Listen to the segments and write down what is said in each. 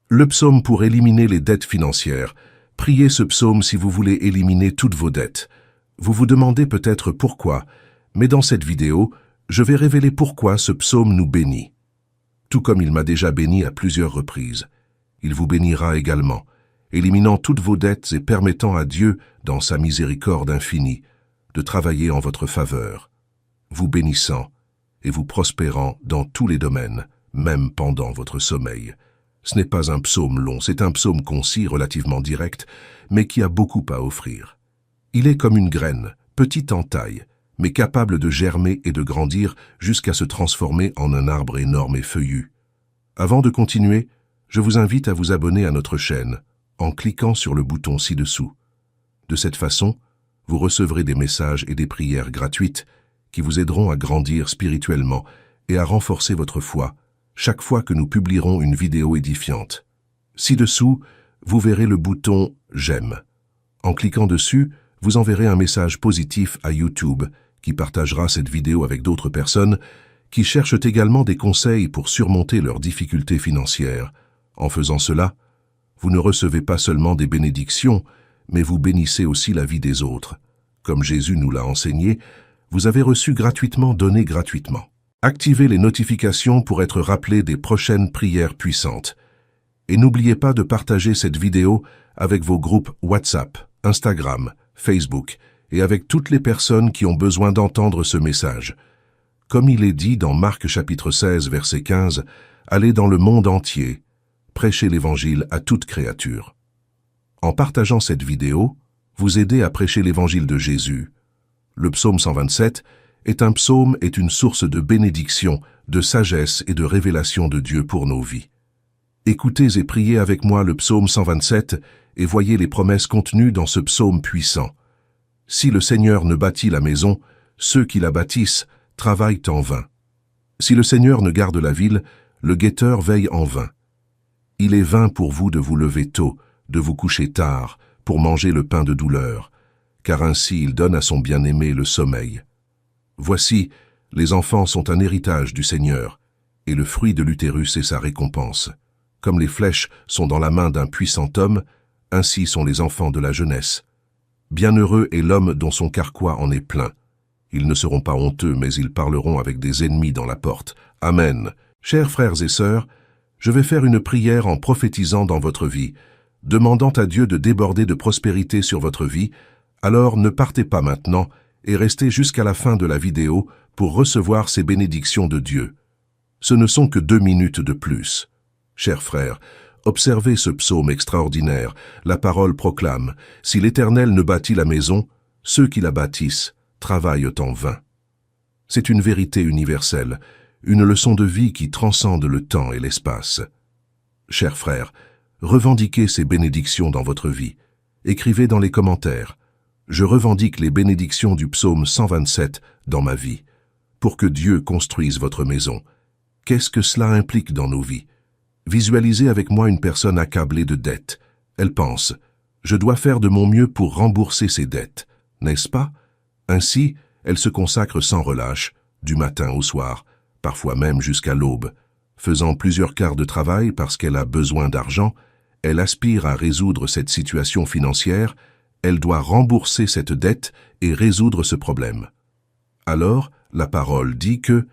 Le psaume pour éliminer les dettes financières. Priez ce psaume si vous voulez éliminer toutes vos dettes. Vous vous demandez peut-être pourquoi, mais dans cette vidéo, je vais révéler pourquoi ce psaume nous bénit. Tout comme il m'a déjà béni à plusieurs reprises. Il vous bénira également, éliminant toutes vos dettes et permettant à Dieu, dans sa miséricorde infinie, de travailler en votre faveur, vous bénissant et vous prospérant dans tous les domaines, même pendant votre sommeil. Ce n'est pas un psaume long, c'est un psaume concis, relativement direct, mais qui a beaucoup à offrir. Il est comme une graine, petite en taille, mais capable de germer et de grandir jusqu'à se transformer en un arbre énorme et feuillu. Avant de continuer, je vous invite à vous abonner à notre chaîne en cliquant sur le bouton ci-dessous. De cette façon, vous recevrez des messages et des prières gratuites qui vous aideront à grandir spirituellement et à renforcer votre foi chaque fois que nous publierons une vidéo édifiante. Ci-dessous, vous verrez le bouton « J'aime ». En cliquant dessus, vous enverrez un message positif à YouTube qui partagera cette vidéo avec d'autres personnes qui cherchent également des conseils pour surmonter leurs difficultés financières. En faisant cela, vous ne recevez pas seulement des bénédictions, mais vous bénissez aussi la vie des autres. Comme Jésus nous l'a enseigné, vous avez reçu gratuitement, donné gratuitement. Activez les notifications pour être rappelé des prochaines prières puissantes. Et n'oubliez pas de partager cette vidéo avec vos groupes WhatsApp, Instagram, Facebook et avec toutes les personnes qui ont besoin d'entendre ce message. Comme il est dit dans Marc chapitre 16, verset 15, « Allez dans le monde entier, prêchez l'évangile à toute créature. » En partageant cette vidéo, vous aidez à prêcher l'évangile de Jésus. Le psaume 127 est une source de bénédiction, de sagesse et de révélation de Dieu pour nos vies. Écoutez et priez avec moi le psaume 127 et voyez les promesses contenues dans ce psaume puissant. Si le Seigneur ne bâtit la maison, ceux qui la bâtissent travaillent en vain. Si le Seigneur ne garde la ville, le guetteur veille en vain. Il est vain pour vous de vous lever tôt, de vous coucher tard, pour manger le pain de douleur, car ainsi il donne à son bien-aimé le sommeil. Voici, les enfants sont un héritage du Seigneur, et le fruit de l'utérus est sa récompense. Comme les flèches sont dans la main d'un puissant homme, ainsi sont les enfants de la jeunesse. Bienheureux est l'homme dont son carquois en est plein. Ils ne seront pas honteux, mais ils parleront avec des ennemis dans la porte. Amen. Chers frères et sœurs, je vais faire une prière en prophétisant dans votre vie, demandant à Dieu de déborder de prospérité sur votre vie. Alors ne partez pas maintenant et restez jusqu'à la fin de la vidéo pour recevoir ces bénédictions de Dieu. Ce ne sont que 2 minutes de plus. Chers frères, observez ce psaume extraordinaire. La parole proclame, « Si l'Éternel ne bâtit la maison, ceux qui la bâtissent travaillent en vain. » C'est une vérité universelle, une leçon de vie qui transcende le temps et l'espace. Chers frères, revendiquez ces bénédictions dans votre vie. Écrivez dans les commentaires. Je revendique les bénédictions du psaume 127 dans ma vie, pour que Dieu construise votre maison. Qu'est-ce que cela implique dans nos vies? Visualisez avec moi une personne accablée de dettes. Elle pense, je dois faire de mon mieux pour rembourser ces dettes, n'est-ce pas? Ainsi, elle se consacre sans relâche, du matin au soir, parfois même jusqu'à l'aube. Faisant plusieurs quarts de travail parce qu'elle a besoin d'argent, elle aspire à résoudre cette situation financière. Elle doit rembourser cette dette et résoudre ce problème. Alors, la parole dit que,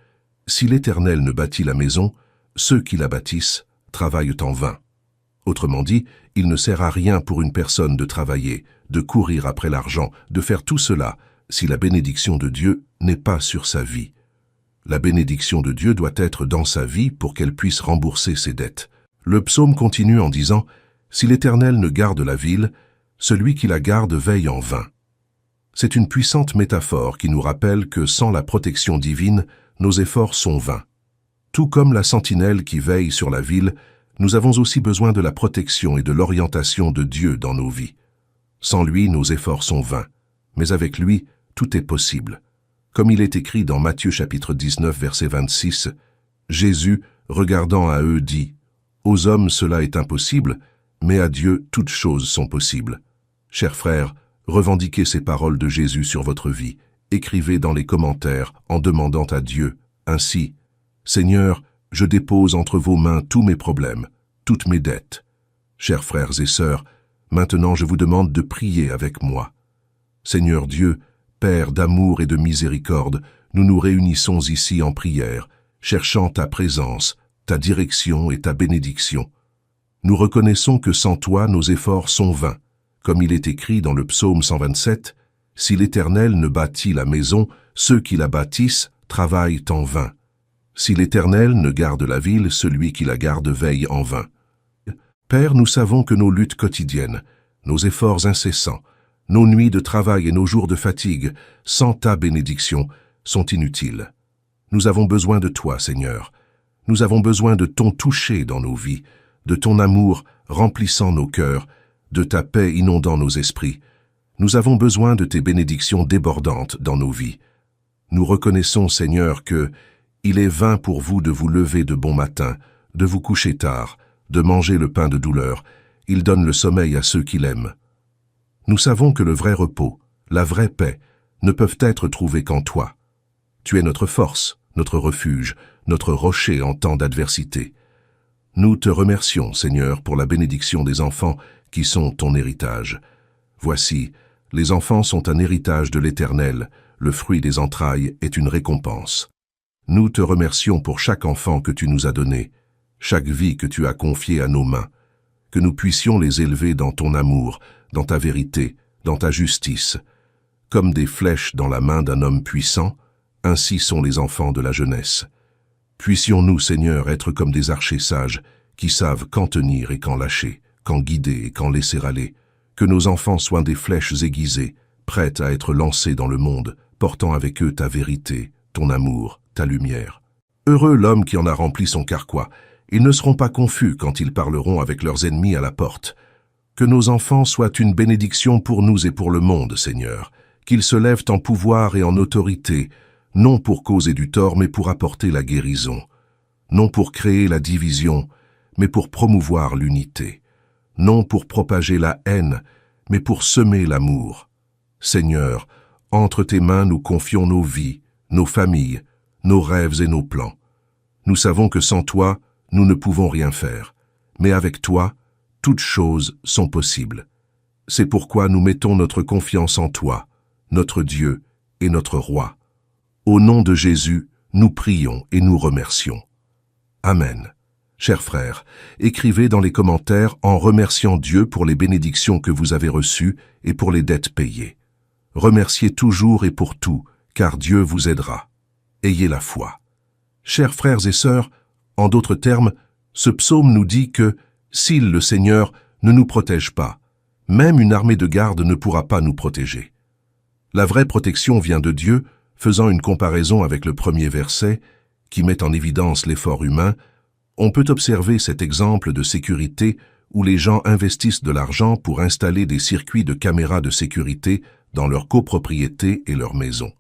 si l'Éternel ne bâtit la maison, ceux qui la bâtissent travaillent en vain. Autrement dit, il ne sert à rien pour une personne de travailler, de courir après l'argent, de faire tout cela, si la bénédiction de Dieu n'est pas sur sa vie. La bénédiction de Dieu doit être dans sa vie pour qu'elle puisse rembourser ses dettes. Le psaume continue en disant, « Si l'Éternel ne garde la ville, celui qui la garde veille en vain. » C'est une puissante métaphore qui nous rappelle que sans la protection divine, nos efforts sont vains. Tout comme la sentinelle qui veille sur la ville, nous avons aussi besoin de la protection et de l'orientation de Dieu dans nos vies. Sans lui, nos efforts sont vains, mais avec lui, tout est possible. Comme il est écrit dans Matthieu chapitre 19, verset 26, Jésus, regardant à eux, dit, « Aux hommes cela est impossible, mais à Dieu toutes choses sont possibles. » Chers frères, revendiquez ces paroles de Jésus sur votre vie. Écrivez dans les commentaires en demandant à Dieu, ainsi, « Seigneur, je dépose entre vos mains tous mes problèmes, toutes mes dettes. Chers frères et sœurs, maintenant je vous demande de prier avec moi. Seigneur Dieu, Père d'amour et de miséricorde, nous nous réunissons ici en prière, cherchant ta présence, ta direction et ta bénédiction. Nous reconnaissons que sans toi, nos efforts sont vains. Comme il est écrit dans le psaume 127, « Si l'Éternel ne bâtit la maison, ceux qui la bâtissent travaillent en vain. Si l'Éternel ne garde la ville, celui qui la garde veille en vain. » Père, nous savons que nos luttes quotidiennes, nos efforts incessants, nos nuits de travail et nos jours de fatigue, sans ta bénédiction, sont inutiles. Nous avons besoin de toi, Seigneur. Nous avons besoin de ton toucher dans nos vies, de ton amour remplissant nos cœurs, de ta paix inondant nos esprits. Nous avons besoin de tes bénédictions débordantes dans nos vies. Nous reconnaissons, Seigneur, que il est vain pour vous de vous lever de bon matin, de vous coucher tard, de manger le pain de douleur. Il donne le sommeil à ceux qui l'aiment. Nous savons que le vrai repos, la vraie paix, ne peuvent être trouvés qu'en toi. Tu es notre force, notre refuge, notre rocher en temps d'adversité. Nous te remercions, Seigneur, pour la bénédiction des enfants qui sont ton héritage. Voici, les enfants sont un héritage de l'Éternel, le fruit des entrailles est une récompense. Nous te remercions pour chaque enfant que tu nous as donné, chaque vie que tu as confiée à nos mains, que nous puissions les élever dans ton amour, dans ta vérité, dans ta justice. Comme des flèches dans la main d'un homme puissant, ainsi sont les enfants de la jeunesse. Puissions-nous, Seigneur, être comme des archers sages, qui savent quand tenir et quand lâcher, quand guider et quand laisser aller. Que nos enfants soient des flèches aiguisées, prêtes à être lancées dans le monde, portant avec eux ta vérité, ton amour, ta lumière. Heureux l'homme qui en a rempli son carquois. Ils ne seront pas confus quand ils parleront avec leurs ennemis à la porte. Que nos enfants soient une bénédiction pour nous et pour le monde, Seigneur. Qu'ils se lèvent en pouvoir et en autorité, non pour causer du tort, mais pour apporter la guérison. Non pour créer la division, mais pour promouvoir l'unité. Non pour propager la haine, mais pour semer l'amour. Seigneur, entre tes mains nous confions nos vies, nos familles, nos rêves et nos plans. Nous savons que sans toi, nous ne pouvons rien faire. Mais avec toi, toutes choses sont possibles. C'est pourquoi nous mettons notre confiance en toi, notre Dieu et notre Roi. Au nom de Jésus, nous prions et nous remercions. Amen. Chers frères, écrivez dans les commentaires en remerciant Dieu pour les bénédictions que vous avez reçues et pour les dettes payées. Remerciez toujours et pour tout, car Dieu vous aidera. Ayez la foi. Chers frères et sœurs, en d'autres termes, ce psaume nous dit que, si le Seigneur ne nous protège pas, même une armée de garde ne pourra pas nous protéger. La vraie protection vient de Dieu, faisant une comparaison avec le premier verset, qui met en évidence l'effort humain. On peut observer cet exemple de sécurité où les gens investissent de l'argent pour installer des circuits de caméras de sécurité dans leur copropriété et leur maison.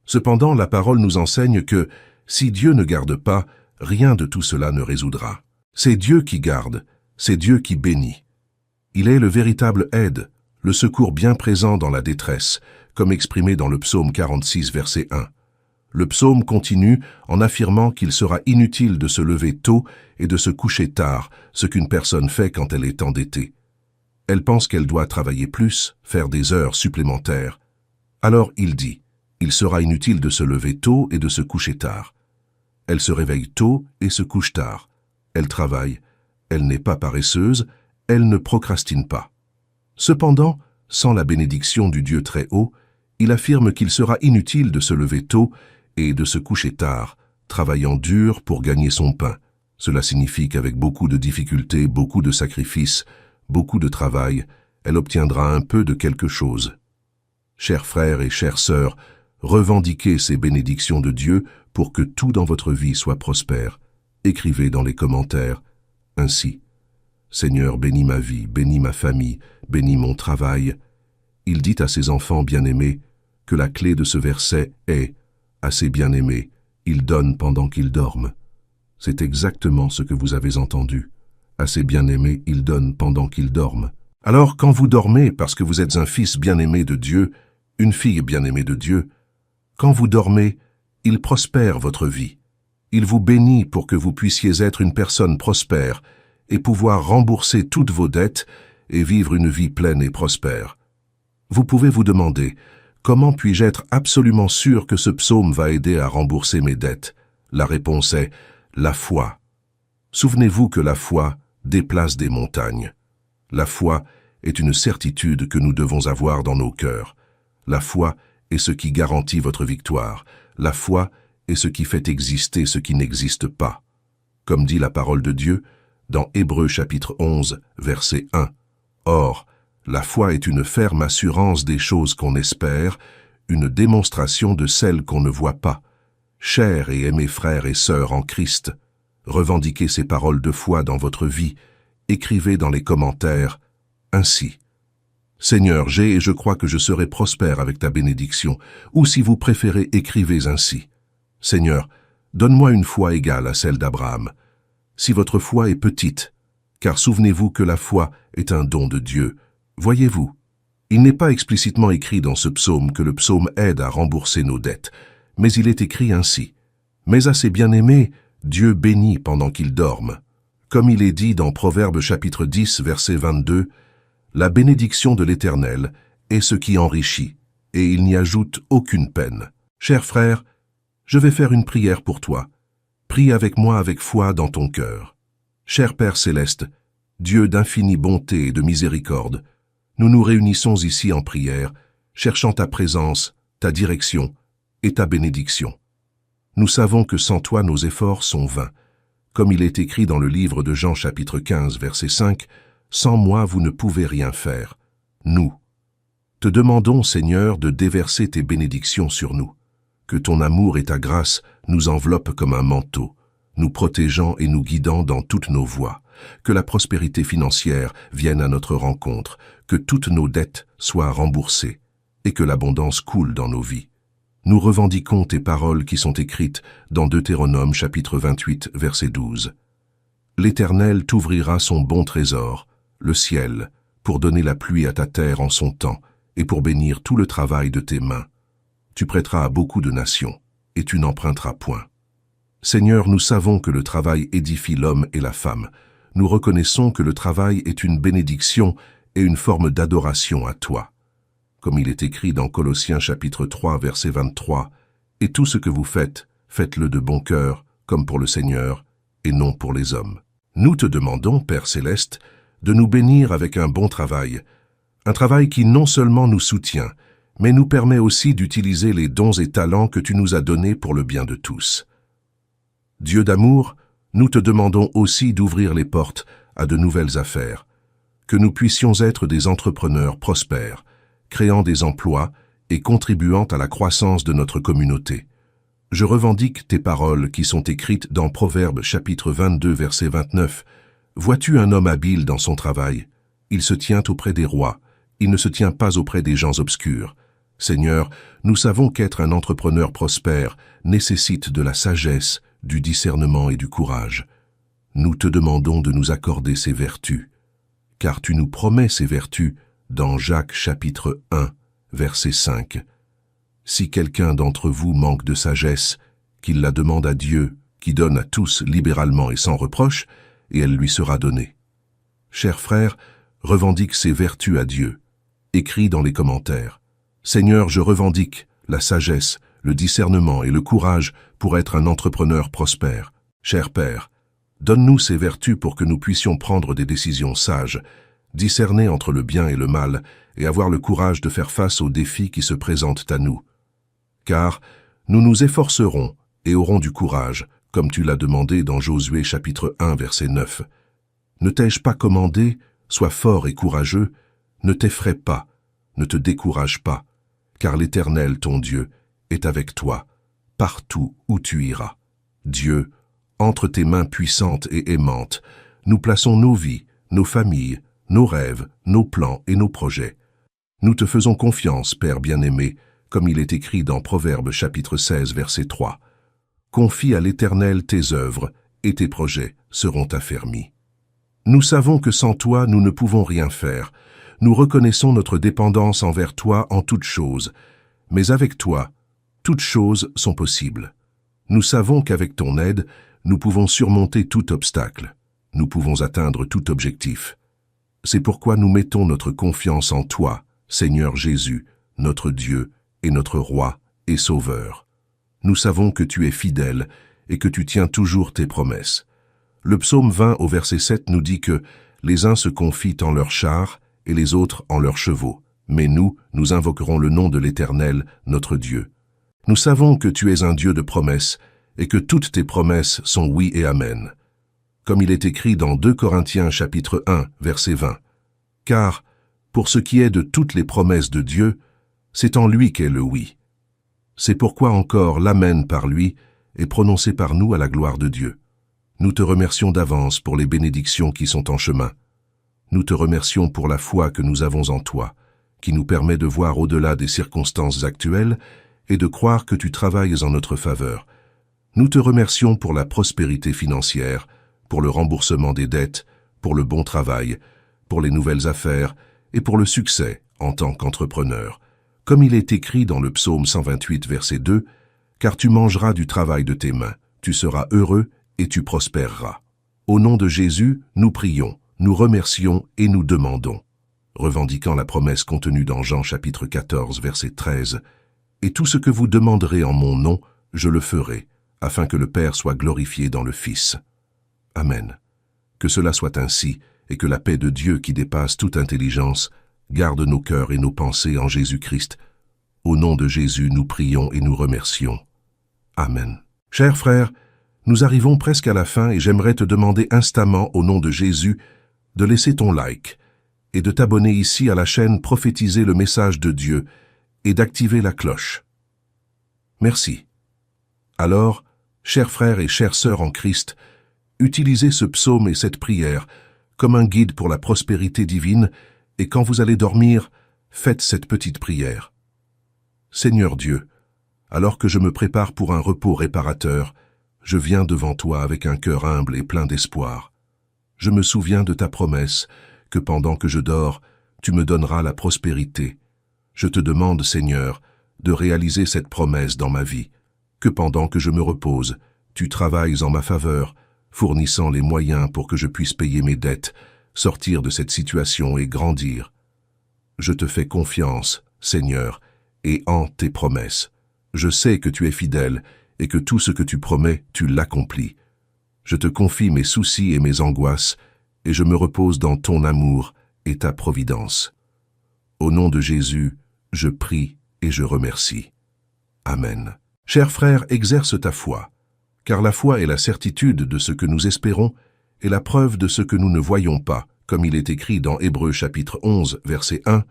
Cependant, la parole nous enseigne que, si Dieu ne garde pas, rien de tout cela ne résoudra. C'est Dieu qui garde, c'est Dieu qui bénit. Il est le véritable aide, le secours bien présent dans la détresse, comme exprimé dans le psaume 46, verset 1. Le psaume continue en affirmant qu'il sera inutile de se lever tôt et de se coucher tard, ce qu'une personne fait quand elle est endettée. Elle pense qu'elle doit travailler plus, faire des heures supplémentaires. Alors il dit, il sera inutile de se lever tôt et de se coucher tard. Elle se réveille tôt et se couche tard. Elle travaille, elle n'est pas paresseuse, elle ne procrastine pas. Cependant, sans la bénédiction du Dieu très haut, il affirme qu'il sera inutile de se lever tôt et de se coucher tard, travaillant dur pour gagner son pain. Cela signifie qu'avec beaucoup de difficultés, beaucoup de sacrifices, beaucoup de travail, elle obtiendra un peu de quelque chose. Chers frères et chères sœurs, revendiquez ces bénédictions de Dieu pour que tout dans votre vie soit prospère. Écrivez dans les commentaires ainsi. Seigneur, bénis ma vie, bénis ma famille, bénis mon travail. Il dit à ses enfants bien-aimés que la clé de ce verset est « à ses bien-aimés, il donne pendant qu'ils dorment ». C'est exactement ce que vous avez entendu. À ses bien-aimés, il donne pendant qu'ils dorment. Alors, quand vous dormez parce que vous êtes un fils bien-aimé de Dieu, une fille bien-aimée de Dieu, quand vous dormez, il prospère votre vie. Il vous bénit pour que vous puissiez être une personne prospère et pouvoir rembourser toutes vos dettes et vivre une vie pleine et prospère. Vous pouvez vous demander, comment puis-je être absolument sûr que ce psaume va aider à rembourser mes dettes? La réponse est la foi. Souvenez-vous que la foi déplace des montagnes. La foi est une certitude que nous devons avoir dans nos cœurs. La foi est ce qui garantit votre victoire. La foi est ce qui fait exister ce qui n'existe pas. Comme dit la parole de Dieu dans Hébreux chapitre 11, verset 1. Or, la foi est une ferme assurance des choses qu'on espère, une démonstration de celles qu'on ne voit pas. Chers et aimés frères et sœurs en Christ, revendiquez ces paroles de foi dans votre vie. Écrivez dans les commentaires ainsi. Seigneur, j'ai et je crois que je serai prospère avec ta bénédiction. Ou si vous préférez, écrivez ainsi. Seigneur, donne-moi une foi égale à celle d'Abraham. Si votre foi est petite, car souvenez-vous que la foi est un don de Dieu. Voyez-vous, il n'est pas explicitement écrit dans ce psaume que le psaume aide à rembourser nos dettes, mais il est écrit ainsi. Mais à ses bien-aimés, Dieu bénit pendant qu'ils dorment. Comme il est dit dans Proverbes chapitre 10, verset 22, « La bénédiction de l'Éternel est ce qui enrichit, et il n'y ajoute aucune peine. » Cher frère, je vais faire une prière pour toi. Prie avec moi avec foi dans ton cœur. Cher Père céleste, Dieu d'infinie bonté et de miséricorde, nous nous réunissons ici en prière, cherchant ta présence, ta direction et ta bénédiction. Nous savons que sans toi nos efforts sont vains. Comme il est écrit dans le livre de Jean chapitre 15, verset 5, « Sans moi vous ne pouvez rien faire. » Nous te demandons, Seigneur, de déverser tes bénédictions sur nous. Que ton amour et ta grâce nous enveloppent comme un manteau, nous protégeant et nous guidant dans toutes nos voies. Que la prospérité financière vienne à notre rencontre, que toutes nos dettes soient remboursées et que l'abondance coule dans nos vies. Nous revendiquons tes paroles qui sont écrites dans Deutéronome chapitre 28, verset 12. L'Éternel t'ouvrira son bon trésor, le ciel, pour donner la pluie à ta terre en son temps et pour bénir tout le travail de tes mains. Tu prêteras à beaucoup de nations, et tu n'emprunteras point. Seigneur, nous savons que le travail édifie l'homme et la femme. Nous reconnaissons que le travail est une bénédiction et une forme d'adoration à toi. Comme il est écrit dans Colossiens chapitre 3, verset 23, « Et tout ce que vous faites, faites-le de bon cœur, comme pour le Seigneur, et non pour les hommes. » Nous te demandons, Père céleste, de nous bénir avec un bon travail, un travail qui non seulement nous soutient, mais nous permet aussi d'utiliser les dons et talents que tu nous as donnés pour le bien de tous. Dieu d'amour, nous te demandons aussi d'ouvrir les portes à de nouvelles affaires, que nous puissions être des entrepreneurs prospères, créant des emplois et contribuant à la croissance de notre communauté. Je revendique tes paroles qui sont écrites dans Proverbes chapitre 22, verset 29. « Vois-tu un homme habile dans son travail? Il se tient auprès des rois, il ne se tient pas auprès des gens obscurs. » Seigneur, nous savons qu'être un entrepreneur prospère nécessite de la sagesse, du discernement et du courage. Nous te demandons de nous accorder ces vertus, car tu nous promets ces vertus dans Jacques chapitre 1, verset 5. Si quelqu'un d'entre vous manque de sagesse, qu'il la demande à Dieu, qui donne à tous libéralement et sans reproche, et elle lui sera donnée. Chers frères, revendique ces vertus à Dieu. Écris dans les commentaires. Seigneur, je revendique la sagesse, le discernement et le courage pour être un entrepreneur prospère. Cher Père, donne-nous ces vertus pour que nous puissions prendre des décisions sages, discerner entre le bien et le mal et avoir le courage de faire face aux défis qui se présentent à nous. Car nous nous efforcerons et aurons du courage, comme tu l'as demandé dans Josué chapitre 1, verset 9. Ne t'ai-je pas commandé, sois fort et courageux, ne t'effraie pas, ne te décourage pas, car l'Éternel, ton Dieu, est avec toi, partout où tu iras. Dieu, entre tes mains puissantes et aimantes, nous plaçons nos vies, nos familles, nos rêves, nos plans et nos projets. Nous te faisons confiance, Père bien-aimé, comme il est écrit dans Proverbes chapitre 16, verset 3. Confie à l'Éternel tes œuvres, et tes projets seront affermis. Nous savons que sans toi, nous ne pouvons rien faire. Nous reconnaissons notre dépendance envers toi en toutes choses, mais avec toi, toutes choses sont possibles. Nous savons qu'avec ton aide, nous pouvons surmonter tout obstacle. nous pouvons atteindre tout objectif. C'est pourquoi nous mettons notre confiance en toi, Seigneur Jésus, notre Dieu et notre Roi et Sauveur. Nous savons que tu es fidèle et que tu tiens toujours tes promesses. Le psaume 20 au verset 7 nous dit que les uns se confient en leurs chars et les autres en leurs chevaux. Mais nous invoquerons le nom de l'Éternel, notre Dieu. Nous savons que tu es un Dieu de promesses et que toutes tes promesses sont oui et amen. Comme il est écrit dans 2 Corinthiens chapitre 1, verset 20. Car, pour ce qui est de toutes les promesses de Dieu, c'est en lui qu'est le oui. C'est pourquoi encore l'amen par lui est prononcé par nous à la gloire de Dieu. Nous te remercions d'avance pour les bénédictions qui sont en chemin. Nous te remercions pour la foi que nous avons en toi, qui nous permet de voir au-delà des circonstances actuelles et de croire que tu travailles en notre faveur. Nous te remercions pour la prospérité financière, pour le remboursement des dettes, pour le bon travail, pour les nouvelles affaires et pour le succès en tant qu'entrepreneur. Comme il est écrit dans le psaume 128, verset 2, « Car tu mangeras du travail de tes mains, tu seras heureux et tu prospéreras. » Au nom de Jésus, nous prions, nous remercions et nous demandons, revendiquant la promesse contenue dans Jean chapitre 14, verset 13, « Et tout ce que vous demanderez en mon nom, je le ferai, afin que le Père soit glorifié dans le Fils. » Amen. Que cela soit ainsi, et que la paix de Dieu qui dépasse toute intelligence garde nos cœurs et nos pensées en Jésus-Christ. Au nom de Jésus, nous prions et nous remercions. Amen. Chers frères, nous arrivons presque à la fin et j'aimerais te demander instamment, au nom de Jésus, de laisser ton like et de t'abonner ici à la chaîne Prophétiser le message de Dieu et d'activer la cloche. Merci. Alors, chers frères et chères sœurs en Christ, utilisez ce psaume et cette prière comme un guide pour la prospérité divine et quand vous allez dormir, faites cette petite prière. Seigneur Dieu, alors que je me prépare pour un repos réparateur, je viens devant toi avec un cœur humble et plein d'espoir. Je me souviens de ta promesse que pendant que je dors, tu me donneras la prospérité. Je te demande, Seigneur, de réaliser cette promesse dans ma vie, que pendant que je me repose, tu travailles en ma faveur, fournissant les moyens pour que je puisse payer mes dettes, sortir de cette situation et grandir. Je te fais confiance, Seigneur, et en tes promesses. Je sais que tu es fidèle et que tout ce que tu promets, tu l'accomplis. Je te confie mes soucis et mes angoisses, et je me repose dans ton amour et ta providence. Au nom de Jésus, je prie et je remercie. Amen. Chers frères, exerce ta foi, car la foi est la certitude de ce que nous espérons et la preuve de ce que nous ne voyons pas, comme il est écrit dans Hébreux chapitre 11, verset 1.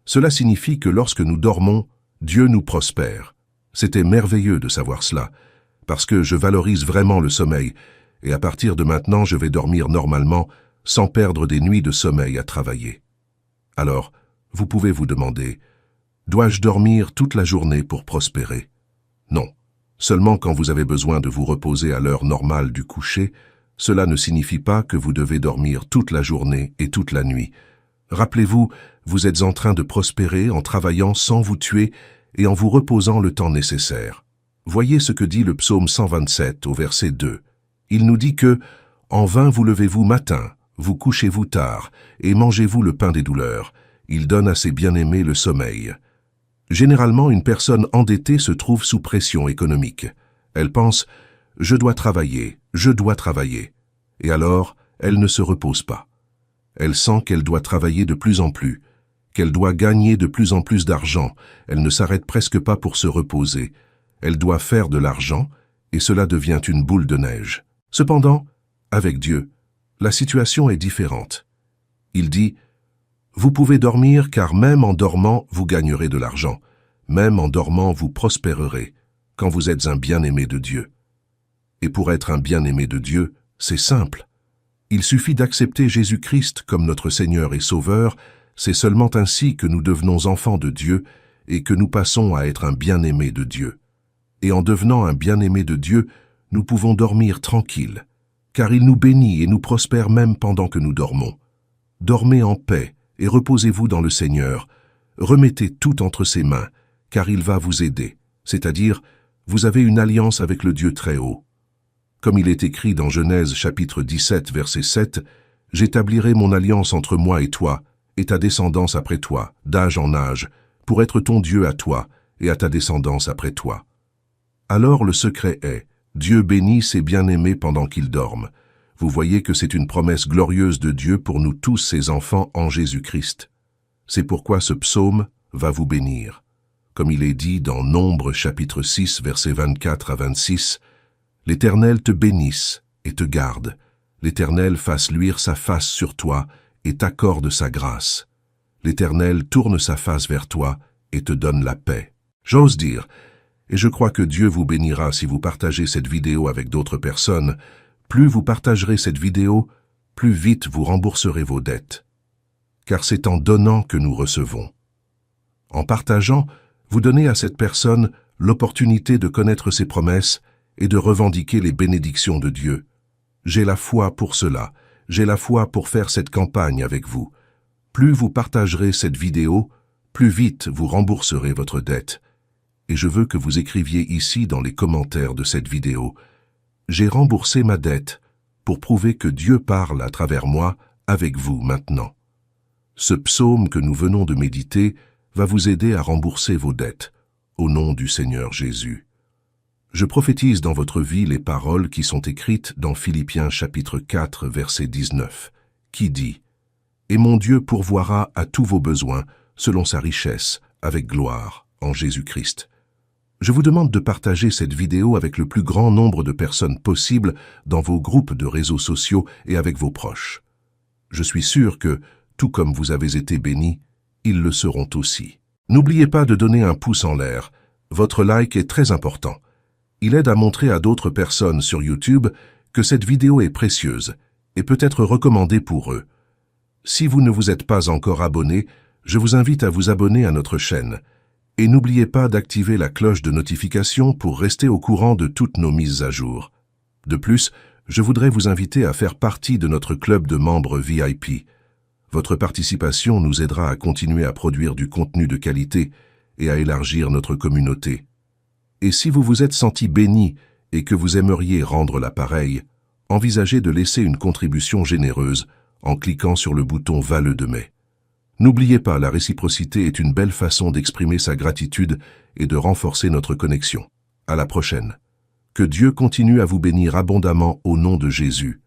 Cela signifie que lorsque nous dormons, Dieu nous prospère. C'était merveilleux de savoir cela, parce que je valorise vraiment le sommeil, et à partir de maintenant je vais dormir normalement, sans perdre des nuits de sommeil à travailler. Alors, vous pouvez vous demander, dois-je dormir toute la journée pour prospérer? Non. Seulement quand vous avez besoin de vous reposer à l'heure normale du coucher, cela ne signifie pas que vous devez dormir toute la journée et toute la nuit. Rappelez-vous, vous êtes en train de prospérer en travaillant sans vous tuer et en vous reposant le temps nécessaire. Voyez ce que dit le psaume 127 au verset 2. Il nous dit que « En vain vous levez-vous matin, vous couchez-vous tard, et mangez-vous le pain des douleurs. Il donne à ses bien-aimés le sommeil. » Généralement, une personne endettée se trouve sous pression économique. Elle pense « Je dois travailler, je dois travailler ». Et alors, elle ne se repose pas. Elle sent qu'elle doit travailler de plus en plus, qu'elle doit gagner de plus en plus d'argent. Elle ne s'arrête presque pas pour se reposer. Elle doit faire de l'argent, et cela devient une boule de neige. Cependant, avec Dieu, la situation est différente. Il dit « Vous pouvez dormir car même en dormant, vous gagnerez de l'argent. Même en dormant, vous prospérerez, quand vous êtes un bien-aimé de Dieu. » Et pour être un bien-aimé de Dieu, c'est simple. Il suffit d'accepter Jésus-Christ comme notre Seigneur et Sauveur. C'est seulement ainsi que nous devenons enfants de Dieu et que nous passons à être un bien-aimé de Dieu. Et en devenant un bien-aimé de Dieu, nous pouvons dormir tranquille, car il nous bénit et nous prospère même pendant que nous dormons. Dormez en paix et reposez-vous dans le Seigneur. Remettez tout entre ses mains, car il va vous aider, c'est-à-dire, vous avez une alliance avec le Dieu très haut. Comme il est écrit dans Genèse chapitre 17, verset 7, « J'établirai mon alliance entre moi et toi, et ta descendance après toi, d'âge en âge, pour être ton Dieu à toi, et à ta descendance après toi. » Alors le secret est, Dieu bénit ses bien-aimés pendant qu'ils dorment. Vous voyez que c'est une promesse glorieuse de Dieu pour nous tous ses enfants en Jésus-Christ. C'est pourquoi ce psaume va vous bénir. Comme il est dit dans Nombre chapitre 6, versets 24 à 26, « L'Éternel te bénisse et te garde. L'Éternel fasse luire sa face sur toi et t'accorde sa grâce. L'Éternel tourne sa face vers toi et te donne la paix. » J'ose dire, et je crois que Dieu vous bénira si vous partagez cette vidéo avec d'autres personnes. Plus vous partagerez cette vidéo, plus vite vous rembourserez vos dettes. Car c'est en donnant que nous recevons. En partageant, vous donnez à cette personne l'opportunité de connaître ses promesses et de revendiquer les bénédictions de Dieu. J'ai la foi pour cela. J'ai la foi pour faire cette campagne avec vous. Plus vous partagerez cette vidéo, plus vite vous rembourserez votre dette. Et je veux que vous écriviez ici dans les commentaires de cette vidéo « J'ai remboursé ma dette » pour prouver que Dieu parle à travers moi avec vous maintenant. Ce psaume que nous venons de méditer va vous aider à rembourser vos dettes, au nom du Seigneur Jésus. Je prophétise dans votre vie les paroles qui sont écrites dans Philippiens chapitre 4, verset 19, qui dit « Et mon Dieu pourvoira à tous vos besoins, selon sa richesse, avec gloire, en Jésus-Christ. » Je vous demande de partager cette vidéo avec le plus grand nombre de personnes possible dans vos groupes de réseaux sociaux et avec vos proches. Je suis sûr que, tout comme vous avez été bénis, ils le seront aussi. N'oubliez pas de donner un pouce en l'air. Votre like est très important. Il aide à montrer à d'autres personnes sur YouTube que cette vidéo est précieuse et peut être recommandée pour eux. Si vous ne vous êtes pas encore abonné, je vous invite à vous abonner à notre chaîne. Et n'oubliez pas d'activer la cloche de notification pour rester au courant de toutes nos mises à jour. De plus, je voudrais vous inviter à faire partie de notre club de membres VIP. Votre participation nous aidera à continuer à produire du contenu de qualité et à élargir notre communauté. Et si vous vous êtes senti béni et que vous aimeriez rendre l'appareil, envisagez de laisser une contribution généreuse en cliquant sur le bouton Vale de mai. N'oubliez pas, la réciprocité est une belle façon d'exprimer sa gratitude et de renforcer notre connexion. À la prochaine. Que Dieu continue à vous bénir abondamment au nom de Jésus.